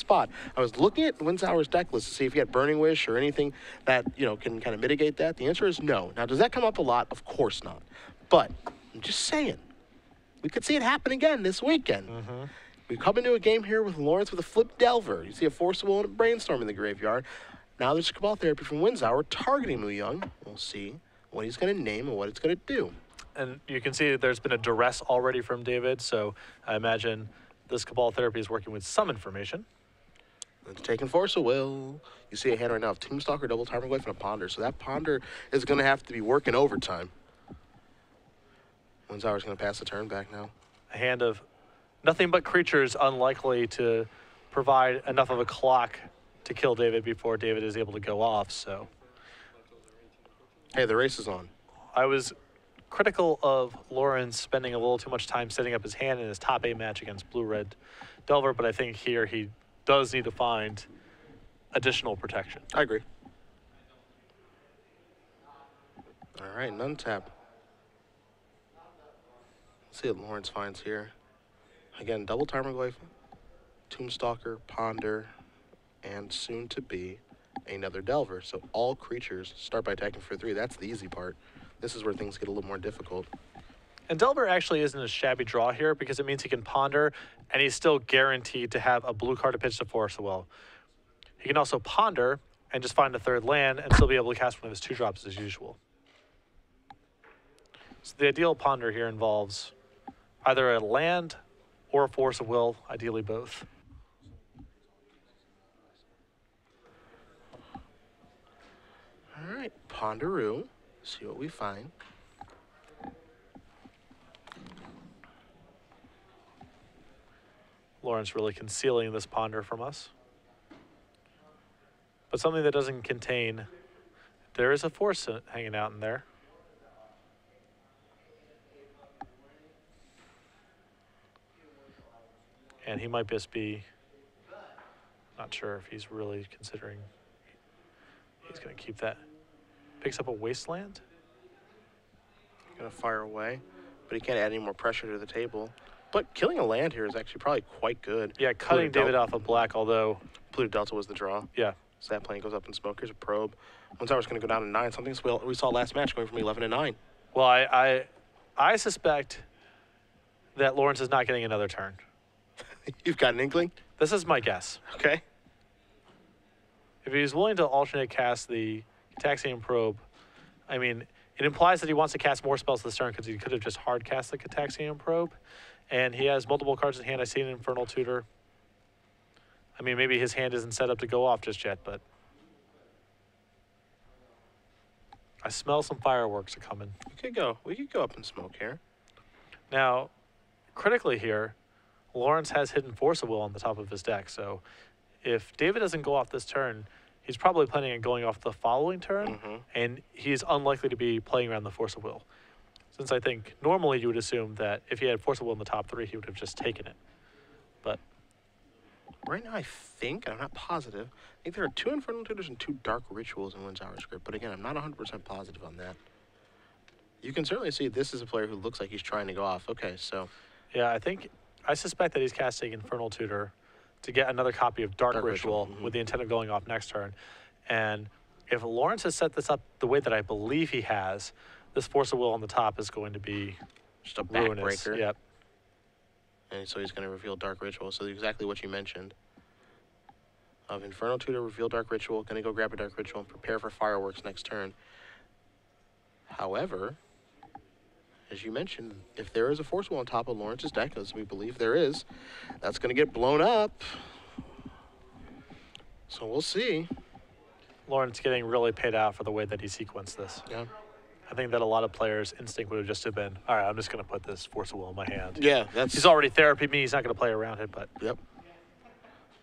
spot. I was looking at Winsauer's deck list to see if he had Burning Wish or anything that, can kind of mitigate that. The answer is no. Now, does that come up a lot? Of course not. But I'm just saying, we could see it happen again this weekend. We come into a game here with Laurence with a flip Delver. You see a Force of Will and a Brainstorm in the graveyard. Now there's Cabal Therapy from Winsauer targeting Mu Young. We'll see what he's going to name and what it's going to do. And you can see there's been a duress already from David, so I imagine this Cabal Therapy is working with some information. It's taking Force of Will. You see a hand right now of Tombstalker, Double Tarmogoyf, and a Ponder. So that Ponder is going to have to be working overtime. Winsauer's going to pass the turn back now. A hand of nothing but creatures unlikely to provide enough of a clock to kill David before David is able to go off, so. Hey, the race is on. I was critical of Laurence spending a little too much time setting up his hand in his top 8 match against Blue-Red Delver, but I think here he does need to find additional protection. I agree. All right, none tap. Let's see what Laurence finds here. Again, Double Tarmogoyf, Tombstalker, Ponder, and soon to be another Delver. So all creatures start by attacking for 3. That's the easy part. This is where things get a little more difficult. And Delver actually isn't a shabby draw here because it means he can Ponder, and he's still guaranteed to have a blue card to pitch to Force of Will. He can also Ponder and just find a 3rd land and still be able to cast one of his 2-drops as usual. So the ideal Ponder here involves either a land or a Force of Will, ideally both. All right, Ponderoo. See what we find. Laurence really concealing this Ponder from us. But something that doesn't contain, there is a Force hanging out in there. And he might just be, not sure if he's really considering, he's going to keep that. Picks up a Wasteland. Going to fire away, but he can't add any more pressure to the table. But killing a land here is actually probably quite good. Yeah, cutting David off of black, although Polluted Delta was the draw. Yeah. So that plane goes up in smoke. Here's a probe. Winsauer's going to go down to 9. Something we saw last match going from 11 to 9. Well, I suspect that Laurence is not getting another turn. You've got an inkling? This is my guess. Okay. If he's willing to alternate cast the Cataxian Probe, I mean, it implies that he wants to cast more spells this turn because he could have just hard cast the Cataxian Probe. And he has multiple cards in hand. I see an Infernal Tutor. I mean, maybe his hand isn't set up to go off just yet, but I smell some fireworks are coming. We could go up in smoke here. Now, critically here, Laurence has hidden Force of Will on the top of his deck. So if David doesn't go off this turn, he's probably planning on going off the following turn, and he's unlikely to be playing around the Force of Will. Since I think normally you would assume that if he had Force of Will in the top 3, he would have just taken it. But right now, I think, and I'm not positive, I think there are 2 Infernal Tutors and 2 Dark Rituals in Winsauer's script. But again, I'm not 100% positive on that. You can certainly see this is a player who looks like he's trying to go off. Okay, so. Yeah, I suspect that he's casting Infernal Tutor to get another copy of Dark Ritual with the intent of going off next turn. And if Laurence has set this up the way that I believe he has, this Force of Will on the top is going to be just a ruinous. backbreaker. Yep. And so he's going to reveal Dark Ritual. So exactly what you mentioned. Of Infernal Tutor, reveal Dark Ritual, going to go grab a Dark Ritual and prepare for fireworks next turn. However, as you mentioned, if there is a Force Will on top of Laurence's deck, as we believe there is, that's going to get blown up. So we'll see. Laurence getting really paid out for the way that he sequenced this. Yeah. I think that a lot of players' instinct would have just been, all right, I'm just going to put this Force of Will in my hand. Yeah, he's already therapy me. He's not going to play around it, but. Yep.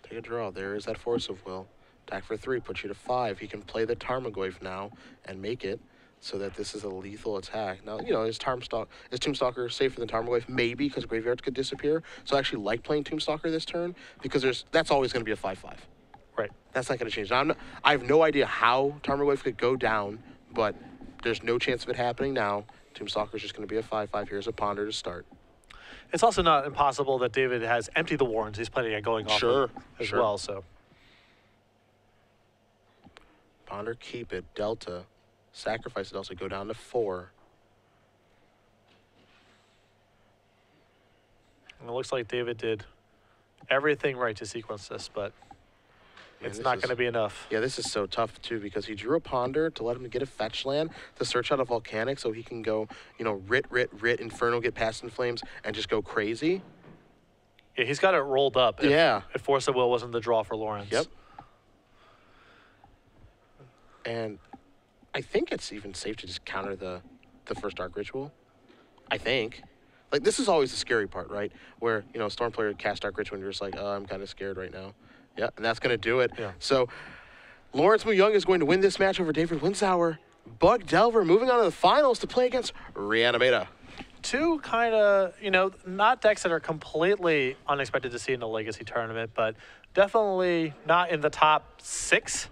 Take a draw. There is that Force of Will. Attack for 3, puts you to 5. He can play the Tarmogoyf now and make it so that this is a lethal attack. Now, is Tombstalker safer than Tarmogoyf? Maybe, because graveyards could disappear. So I actually like playing Tombstalker this turn because that's always going to be a 5/5. Right. That's not going to change. Now, I have no idea how Tarmogoyf could go down, but there's no chance of it happening now. Tombstalker is just going to be a 5/5. Here's a Ponder to start. It's also not impossible that David has emptied the Warrens. He's planning on going off Sure, as sure. well. So Ponder, keep it. Delta. Sacrifice it. Also go down to 4. and it looks like David did everything right to sequence this, but Man, it's this not is- going to be enough. Yeah, this is so tough, too, because he drew a Ponder to let him get a fetch land to search out a Volcanic so he can go, you know, Rit, Inferno, get past in Flames, and just go crazy. Yeah, he's got it rolled up. Yeah. If Force of Will wasn't the draw for Laurence. Yep. And I think it's even safe to just counter the first Dark Ritual. I think. Like, this is always the scary part, right? Where, you know, Storm player cast Dark Ritual and you're just like, oh, I'm kind of scared right now. Yeah, and that's going to do it. Yeah. So, Laurence Young is going to win this match over David Winsauer. Bug Delver moving on to the finals to play against Reanimata. Two kind of, you know, not decks that are completely unexpected to see in a Legacy tournament, but definitely not in the top 6